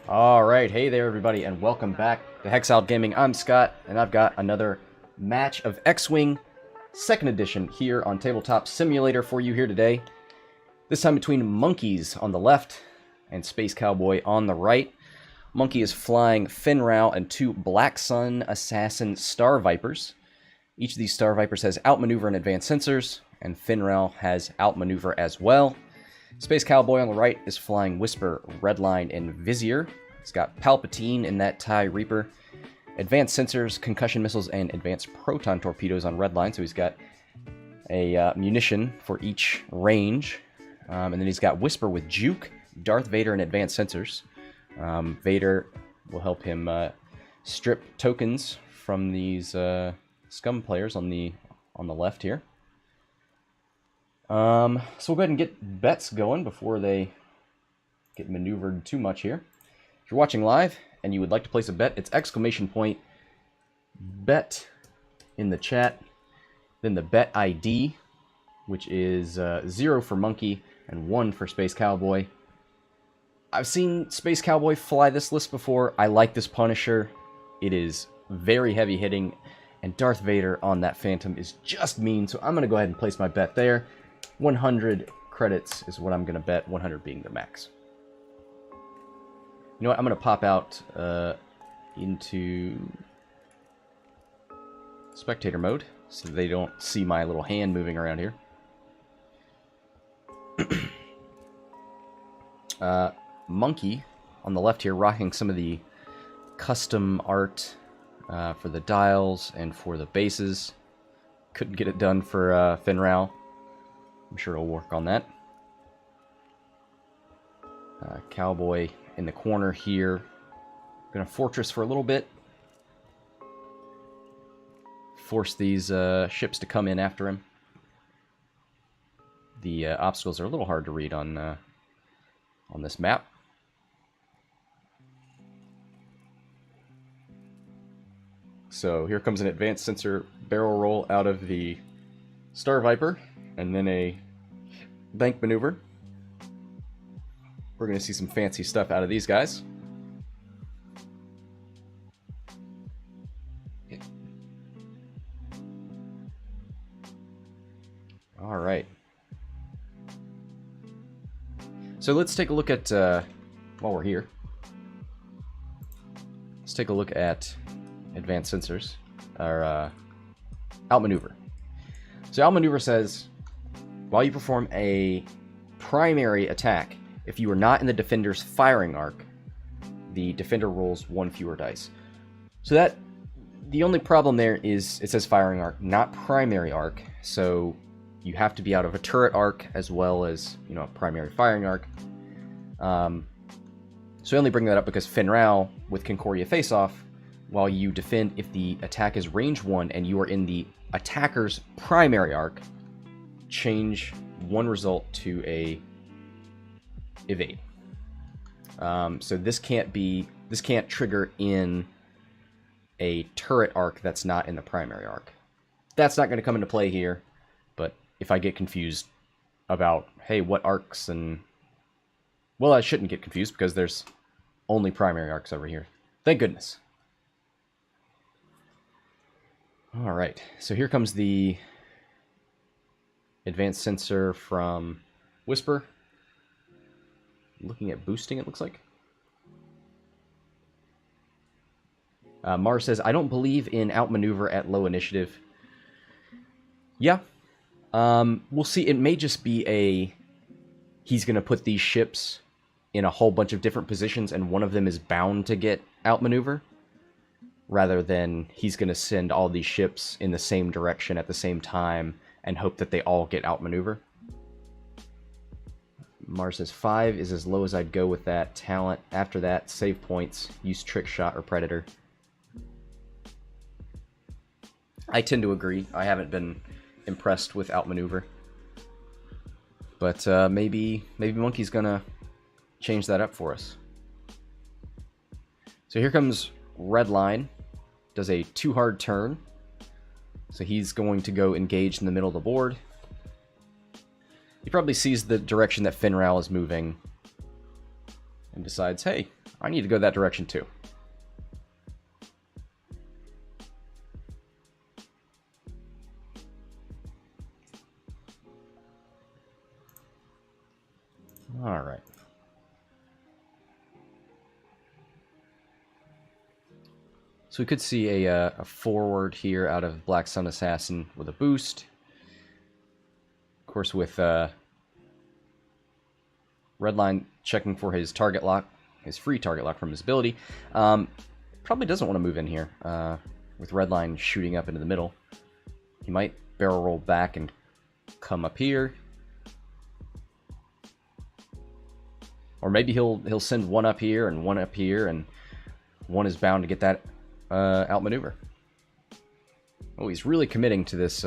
Alright, hey there everybody, and welcome back to Hexiled Gaming. I'm Scott, and I've got another match of X-Wing 2nd Edition here on Tabletop Simulator for you here today. This time between Monkeys on the left and SpaceCowboy on the right. Monkey is flying Fenn and two Black Sun Assassin Star Vipers. Each of these Star Vipers has outmaneuver and advanced sensors, and Fenn has outmaneuver as well. SpaceCowboy on the right is flying Whisper, Redline, and Vizier. He's got Palpatine in that TIE Reaper. Advanced sensors, concussion missiles, and advanced proton torpedoes on Redline, so he's got a munition for each range. And then he's got Whisper with Juke, Darth Vader, and advanced sensors. Vader will help him strip tokens from these scum players on the left here. So we'll go ahead and get bets going before they get maneuvered too much here. If you're watching live and you would like to place a bet, it's !bet in the chat, then the bet ID, which is 0 for Monkey and 1 for SpaceCowboy. I've seen SpaceCowboy fly this list before. I like this Punisher. It is very heavy hitting, and Darth Vader on that Phantom is just mean, so I'm going to go ahead and place my bet there. 100 credits is what I'm going to bet, 100 being the max. You know what, I'm going to pop out into spectator mode so they don't see my little hand moving around here. Monkey on the left here rocking some of the custom art for the dials and for the bases. Couldn't get it done for Fenn. I'm sure he'll work on that. Cowboy in the corner here. Gonna fortress for a little bit. Force these ships to come in after him. The obstacles are a little hard to read on this map. So here comes an advanced sensor barrel roll out of the Star Viper, and then a bank maneuver. We're going to see some fancy stuff out of these guys. All right. So let's take a look at, while we're here, let's take a look at advanced sensors, or outmaneuver. So outmaneuver says, while you perform a primary attack, if you are not in the defender's firing arc, the defender rolls 1 fewer dice. So that, the only problem there is it says firing arc, not primary arc, so you have to be out of a turret arc as well as, you know, a primary firing arc. So I only bring that up because Fenn with Concordia face-off, while you defend, if the attack is range 1 and you are in the attacker's primary arc, change 1 result to a evade. So this can't trigger in a turret arc that's not in the primary arc. That's not going to come into play here, but if I get confused about, hey, what arcs, and well, I shouldn't get confused because there's only primary arcs over here. Thank goodness. All right, so here comes the advanced sensor from Whisper. Looking at boosting, it looks like. Mars says, I don't believe in outmaneuver at low initiative. Yeah. We'll see. It may just be he's going to put these ships in a whole bunch of different positions, and one of them is bound to get outmaneuver, rather than he's going to send all these ships in the same direction at the same time and hope that they all get outmaneuver. Mars says 5 is as low as I'd go with that talent. After that, save points, use trick shot or predator. I tend to agree. I haven't been impressed with outmaneuver, but maybe Monkey's gonna change that up for us. So here comes Redline. Does a 2-hard turn. So he's going to go engage in the middle of the board. He probably sees the direction that Fenn is moving and decides, hey, I need to go that direction too. All right. So we could see a forward here out of Black Sun Assassin with a boost. Of course, with Redline checking for his target lock, his free target lock from his ability. Probably doesn't want to move in here. With Redline shooting up into the middle, he might barrel roll back and come up here. Or maybe he'll send one up here and one up here, and one is bound to get that outmaneuver. Oh, he's really committing to this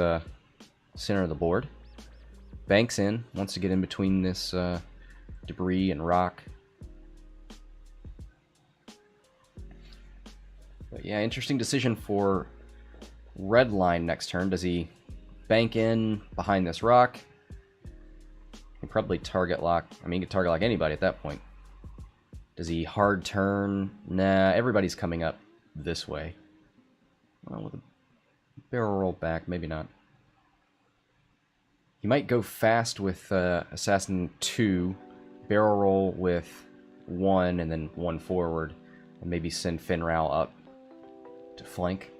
center of the board. Banks in, wants to get in between this debris and rock. But yeah, interesting decision for Redline next turn. Does he bank in behind this rock? He probably target lock. I mean, he could target lock anybody at that point. Does he hard turn? Nah, everybody's coming up this way. Well, with a barrel roll back, maybe not. He might go fast with Assassin 2, barrel roll with 1, and then 1 forward, and maybe send Fenn up to flank.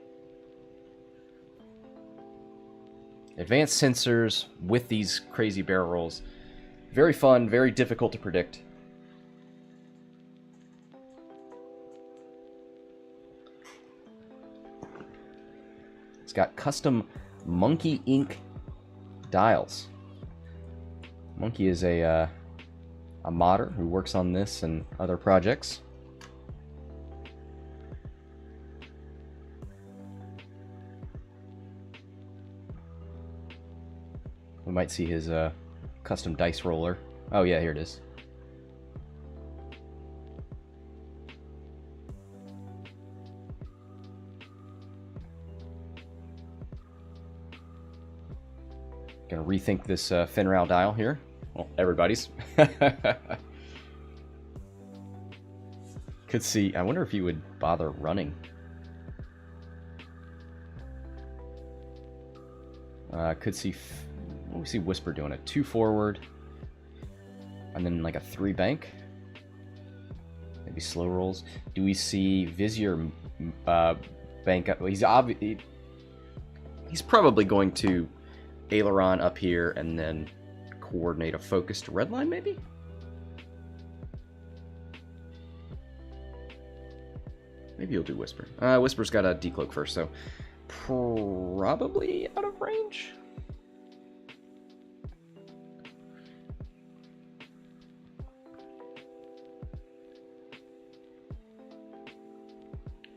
Advanced sensors with these crazy barrel rolls. Very fun, very difficult to predict. It's got custom MonkeysInc dials. Monkey is a modder who works on this and other projects. We might see his custom dice roller. Oh yeah, here it is. Gonna rethink this Fenn dial here. Well, everybody's. Could see. I wonder if he would bother running. Could see. What do we see Whisper doing? A 2 forward, and then like a 3 bank. Maybe slow rolls. Do we see Vizier bank up? Well, he's probably going to aileron up here and then coordinate a focused Redline, maybe? Maybe he'll do Whisper. Whisper's got a decloak first, so probably out of range.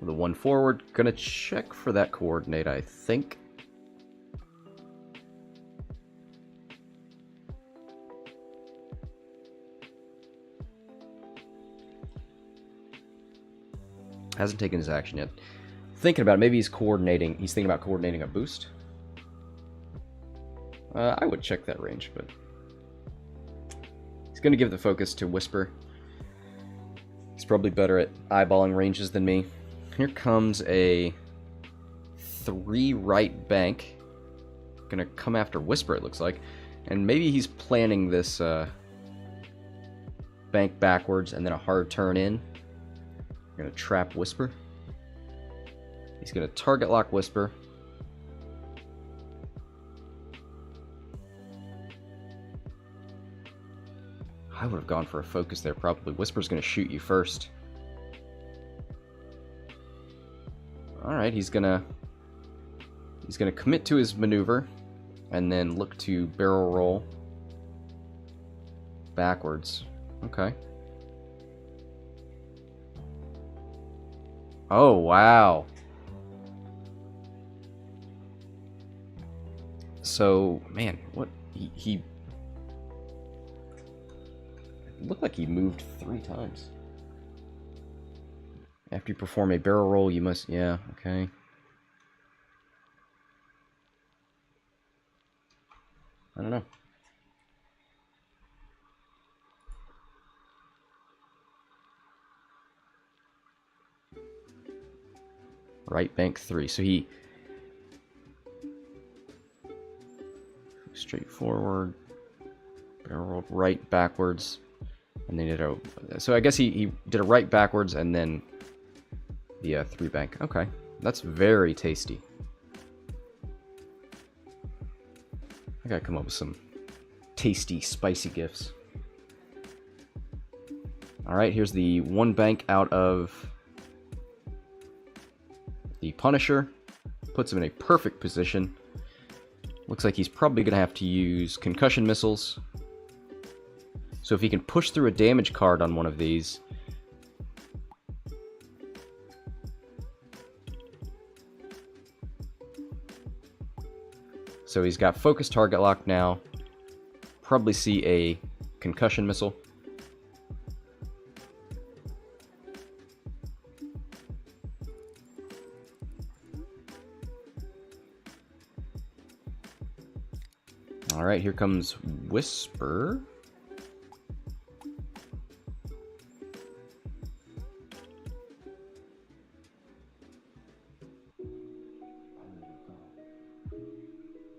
The 1 forward, gonna check for that coordinate, I think. Hasn't taken his action yet. Thinking about it, maybe he's coordinating. He's thinking about coordinating a boost. I would check that range, but he's gonna give the focus to Whisper. He's probably better at eyeballing ranges than me. Here comes a 3 right bank. Gonna come after Whisper, it looks like. And maybe he's planning this bank backwards and then a hard turn in. Gonna trap Whisper. He's gonna target lock Whisper. I would have gone for a focus there, probably. Whisper's gonna shoot you first. Alright, he's gonna commit to his maneuver and then look to barrel roll backwards. Okay. Oh, wow. So, man, what he it looked like he moved 3 times. After you perform a barrel roll, you must... Yeah, okay. I don't know. Right bank 3. So he... straight forward. Barrel rolled right backwards. And then he did a... So I guess he did a right backwards and then the 3 bank. Okay. That's very tasty. I gotta come up with some tasty, spicy gifts. Alright, here's the 1 bank out of the Punisher. Puts him in a perfect position. Looks like he's probably going to have to use concussion missiles. So if he can push through a damage card on one of these... So he's got focus target lock now. Probably see a concussion missile. Alright, here comes Whisper.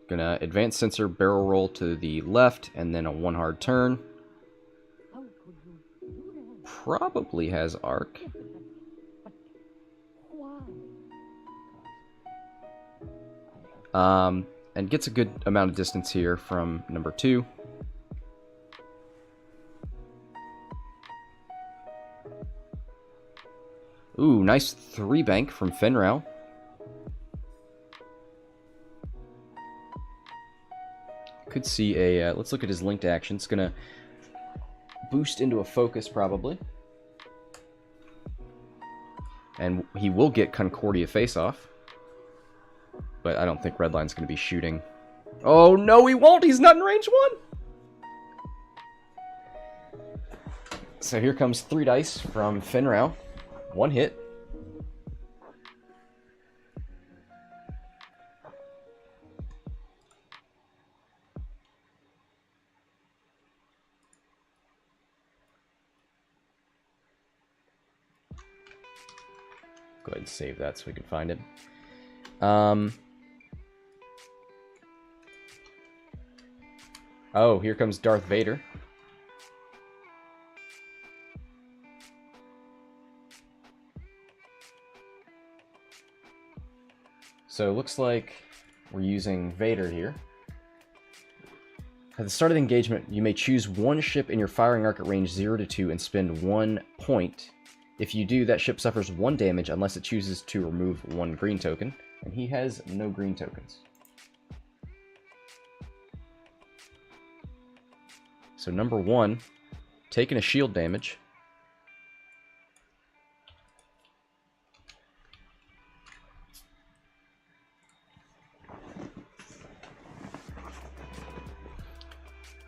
Gonna advance sensor, barrel roll to the left, and then a 1 hard turn. Probably has arc. And gets a good amount of distance here from number 2. Ooh, nice 3 bank from Fenn. Could see a, let's look at his linked action. It's gonna boost into a focus probably. And he will get Concordia face-off. But I don't think Redline's going to be shooting. Oh, no, he won't! He's not in range 1! So here comes 3 dice from Fenn. 1 hit. Go ahead and save that so we can find it. Oh, here comes Darth Vader. So it looks like we're using Vader here. At the start of the engagement, you may choose 1 ship in your firing arc at range 0 to 2 and spend 1 point. If you do, that ship suffers 1 damage unless it chooses to remove 1 green token. And he has no green tokens. So number 1, taking a shield damage.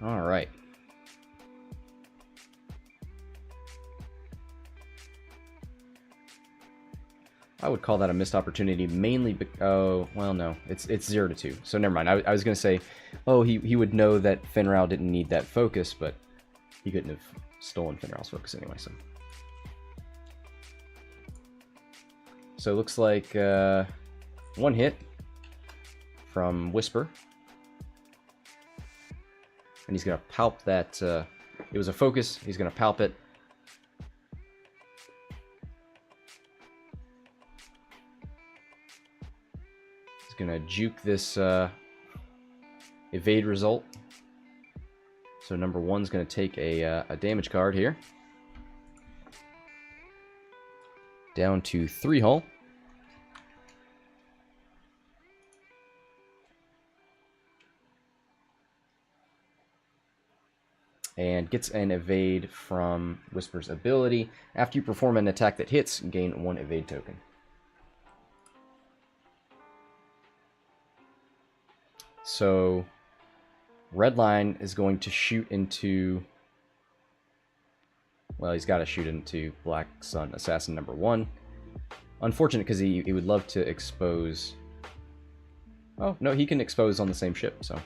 All right. I would call that a missed opportunity, mainly oh, well, no. It's 0 to 2. So never mind. I was going to say, oh, he would know that Fenn didn't need that focus, but he couldn't have stolen Fenn focus anyway, so. So it looks like 1 hit from Whisper. And he's going to palp that. It was a focus. He's going to palp it. Gonna juke this evade result. So number 1's gonna take a damage card here. Down to 3 hull. And gets an evade from Whisper's ability. After you perform an attack that hits, gain 1 evade token. So, Redline is going to shoot into... Well, he's got to shoot into Black Sun Assassin number 1. Unfortunate, because he would love to expose... Oh, no, he can expose on the same ship, so...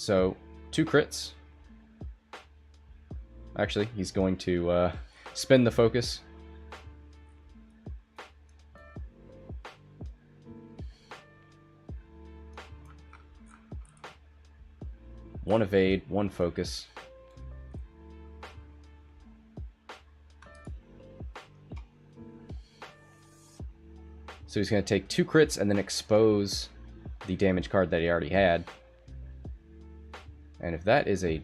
So 2 crits. Actually, he's going to spin the focus. One evade, 1 focus. So he's going to take 2 crits and then expose the damage card that he already had. And if that is a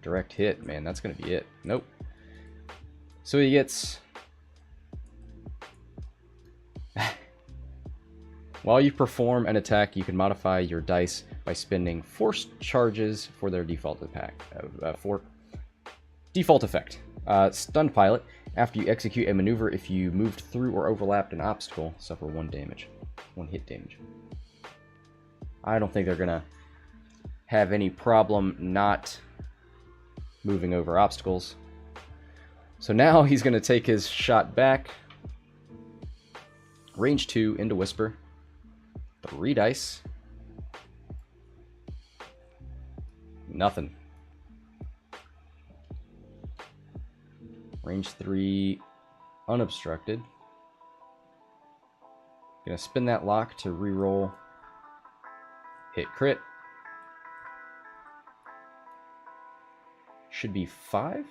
direct hit, man, that's going to be it. Nope. So he gets... While you perform an attack, you can modify your dice by spending force charges for their default default effect. Stunned pilot. After you execute a maneuver, if you moved through or overlapped an obstacle, suffer 1 damage. 1 hit damage. I don't think they're gonna have any problem not moving over obstacles. So now he's gonna take his shot back. Range 2 into Whisper. 3 dice. Nothing. Range 3 unobstructed. Gonna spin that lock to reroll. Hit crit. Should be 5?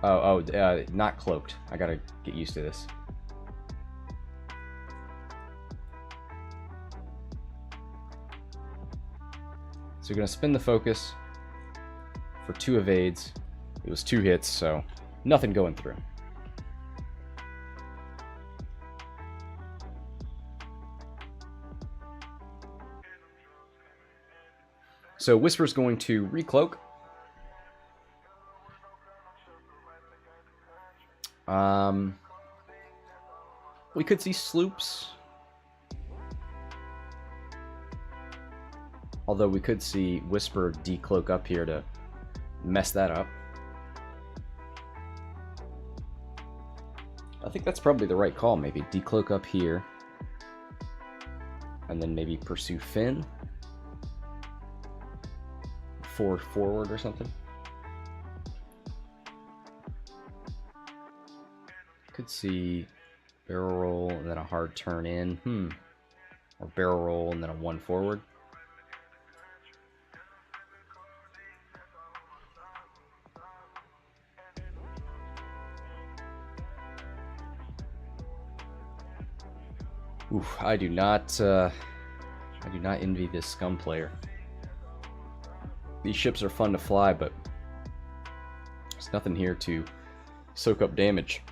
Not cloaked. I gotta get used to this. So we're gonna spin the focus for 2 evades. It was 2 hits, so nothing going through. So Whisper's going to recloak. We could see sloops. Although we could see Whisper decloak up here to mess that up. I think that's probably the right call, maybe. Decloak up here. And then maybe pursue Fenn. Forward or something. Could see barrel roll and then a hard turn in. Or barrel roll and then a 1 forward. Oof, I do not envy this scum player. These ships are fun to fly, but there's nothing here to soak up damage.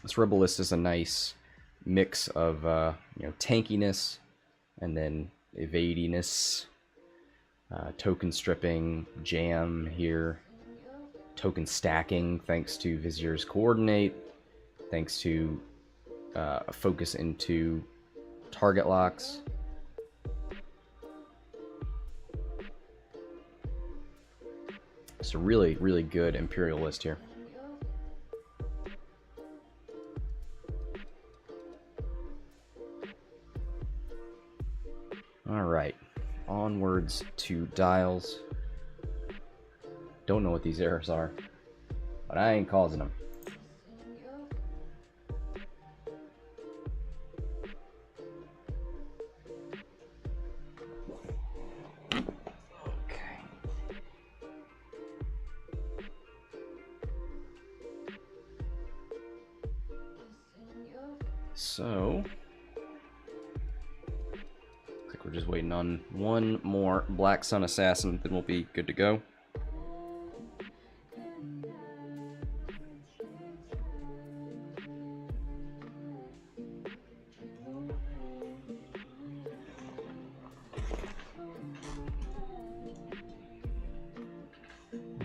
This Rebel list is a nice mix of tankiness and then evadiness, token stripping, jam here, token stacking thanks to Vizier's coordinate, thanks to a focus into target locks. It's a really, really good Imperial list here. Alright, onwards to dials. Don't know what these errors are, but I ain't causing them. So, looks like we're just waiting on 1 more Black Sun Assassin, then we'll be good to go.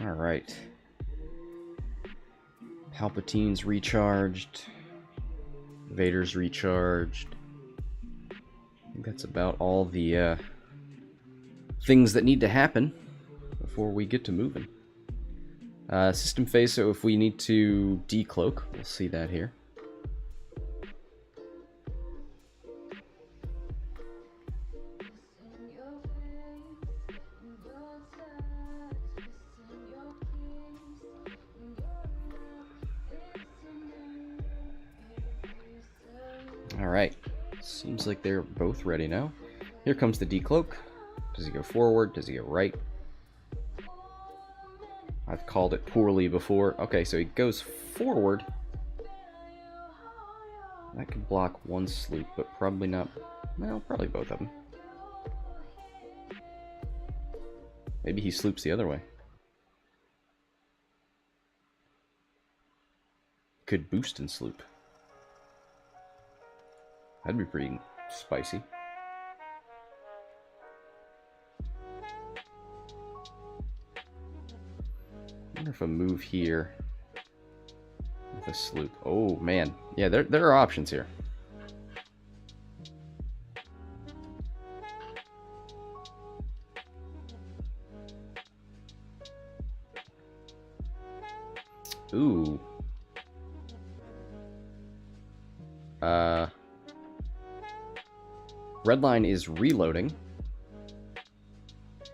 Alright. Palpatine's recharged. Vader's recharged. I think that's about all the things that need to happen before we get to moving. System phase, so if we need to decloak, we'll see that here. Alright, seems like they're both ready now. Here comes the decloak. Does he go forward? Does he go right? I've called it poorly before. Okay, so he goes forward. That could block one sloop, but probably not. Well, probably both of them. Maybe he sloops the other way. Could boost and sloop. That'd be pretty spicy. I wonder if a move here with a sloop. Oh man, yeah, there are options here. Ooh. Redline is reloading.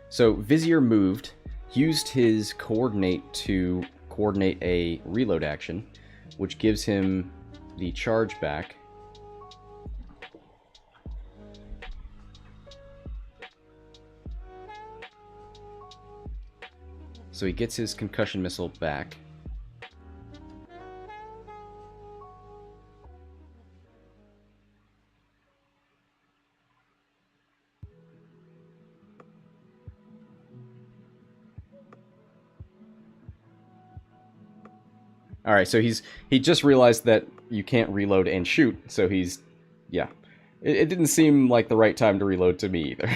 So Vizier moved, used his coordinate to coordinate a reload action, which gives him the charge back. So he gets his concussion missile back. All right, so he just realized that you can't reload and shoot, so he's, yeah. It didn't seem like the right time to reload to me either.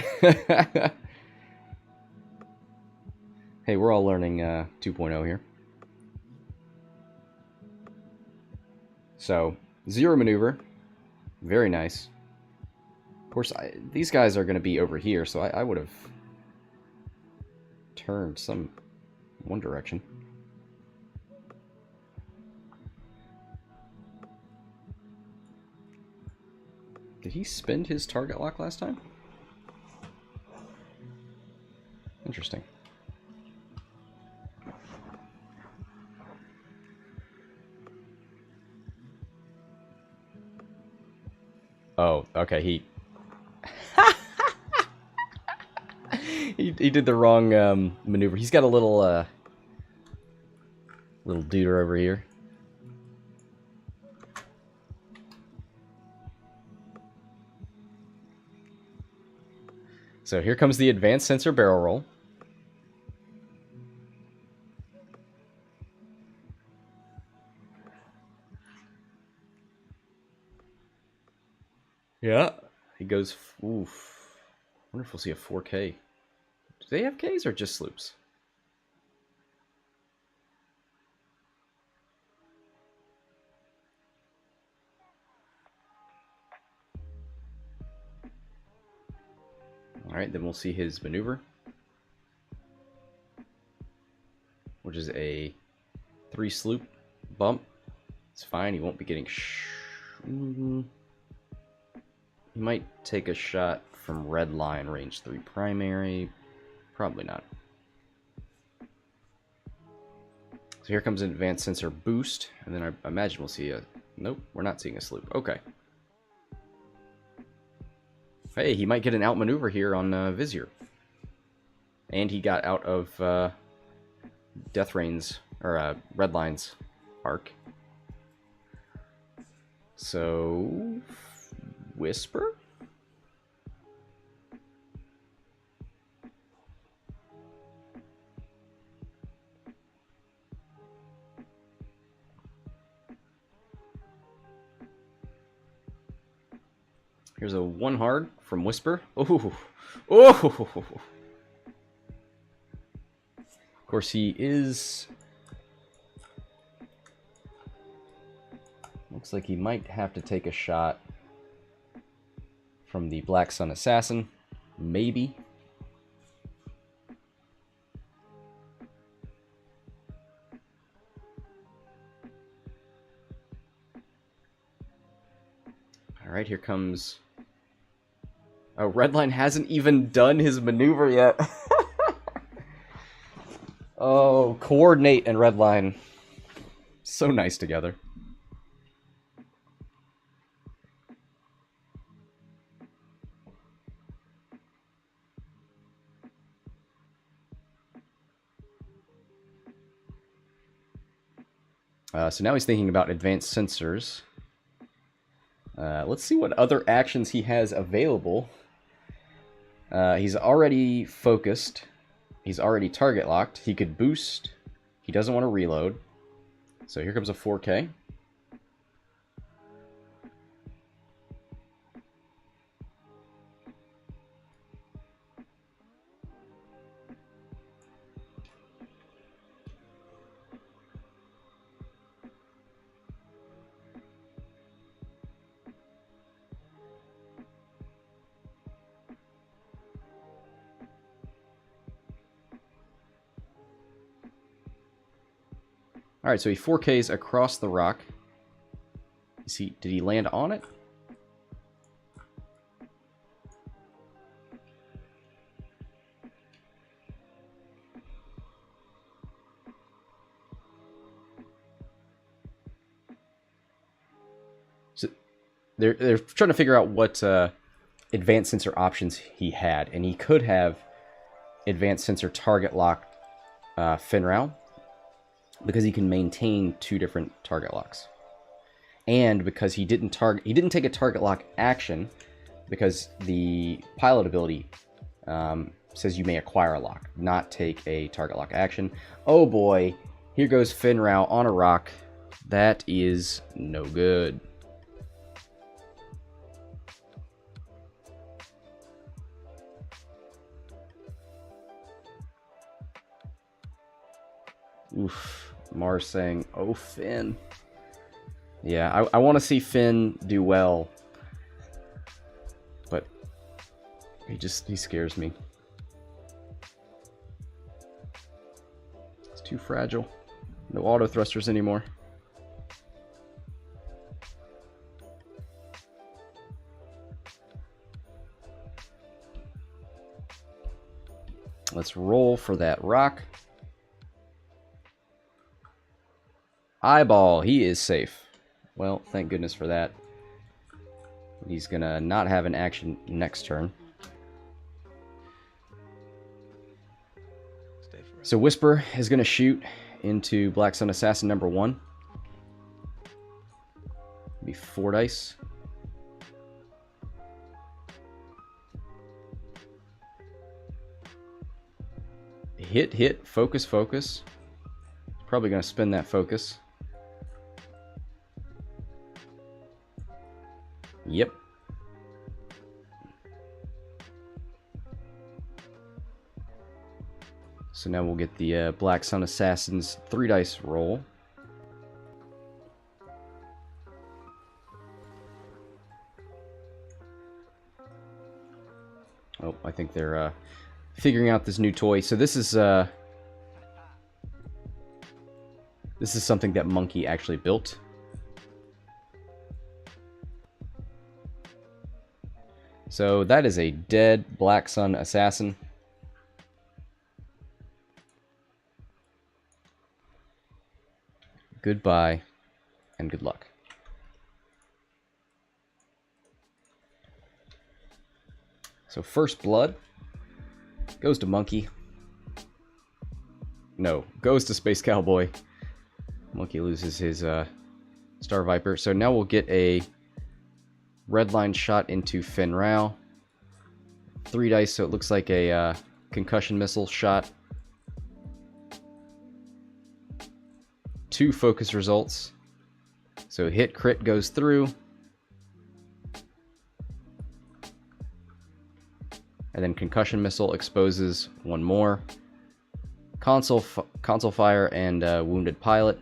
Hey, we're all learning 2.0 here. So, zero maneuver. Very nice. Of course, these guys are going to be over here, so I would have turned one direction. Did he spend his target lock last time? Interesting. Oh, okay, he did the wrong maneuver. He's got a little duder over here. So here comes the advanced sensor barrel roll. Yeah. He goes, oof. I wonder if we'll see a 4K. Do they have Ks or just sloops? Alright, then we'll see his maneuver, which is a 3 sloop bump. It's fine, he won't be getting he might take a shot from Redline, range 3 primary. Probably not. So here comes an advanced sensor boost, and then I imagine we'll see a... Nope, we're not seeing a sloop. Okay. Hey, he might get an outmaneuver here on Vizier. And he got out of Death Rain's, or Redline's arc. So... Whisper? Here's a 1 hard from Whisper. Oh, oh! Of course, he is... Looks like he might have to take a shot from the Black Sun Assassin. Maybe. Alright, here comes... Oh, Redline hasn't even done his maneuver yet. Oh, Coordinate and Redline. So nice together. So now he's thinking about advanced sensors. Let's see what other actions he has available. He's already focused. He's already target locked. He could boost. He doesn't want to reload. So here comes a 4K. Alright, so he 4Ks across the rock. Did he land on it? So they're trying to figure out what advanced sensor options he had, and he could have advanced sensor target locked Fenn, because he can maintain 2 different target locks, and because he didn't take a target lock action, because the pilot ability says you may acquire a lock, not take a target lock action. Oh boy, here goes Fenn on a rock. That is no good. Oof. Mars saying, "Oh, Fenn." Yeah, I want to see Fenn do well, but he scares me. It's too fragile. No auto thrusters anymore. Let's roll for that rock. Eyeball, he is safe. Well, thank goodness for that. He's gonna not have an action next turn. So Whisper is gonna shoot into Black Sun Assassin number 1. Be 4 dice. Hit, focus. Probably gonna spin that focus. Yep. So now we'll get the Black Sun Assassin's 3 dice roll. Oh, I think they're figuring out this new toy. So this is something that Monkey actually built. So that is a dead Black Sun Assassin. Goodbye and good luck. So first blood goes to Monkey. No, goes to SpaceCowboy. Monkey loses his Star Viper. So now we'll get a Redline shot into Fenn. 3 dice, so it looks like a concussion missile shot. 2 focus results. So hit crit goes through. And then concussion missile exposes 1 more. Console fire and wounded pilot.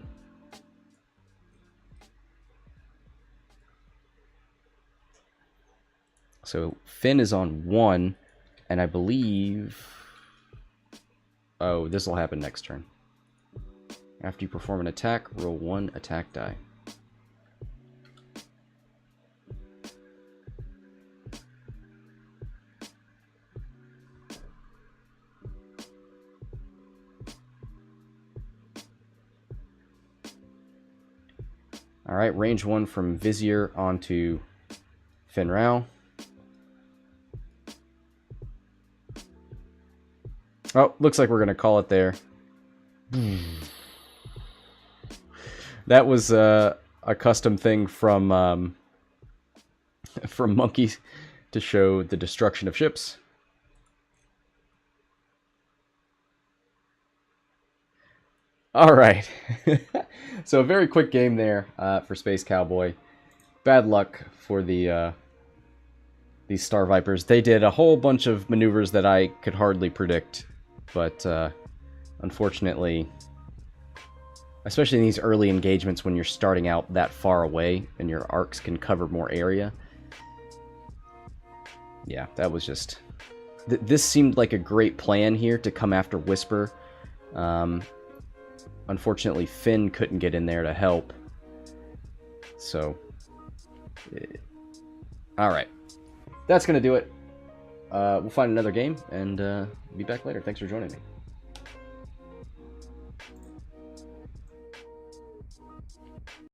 So Fenn is on 1, and I believe... Oh, this will happen next turn. After you perform an attack, roll 1 attack die. Alright, range 1 from Vizier onto Fenn. Oh, looks like we're going to call it there. That was a custom thing from Monkeys to show the destruction of ships. Alright. So a very quick game there for SpaceCowboy. Bad luck for these Star Vipers. They did a whole bunch of maneuvers that I could hardly predict. But unfortunately, especially in these early engagements when you're starting out that far away and your arcs can cover more area. Yeah, that was just... This seemed like a great plan here to come after Whisper. Unfortunately, Fenn couldn't get in there to help. So, alright. That's going to do it. We'll find another game and be back later. Thanks for joining me.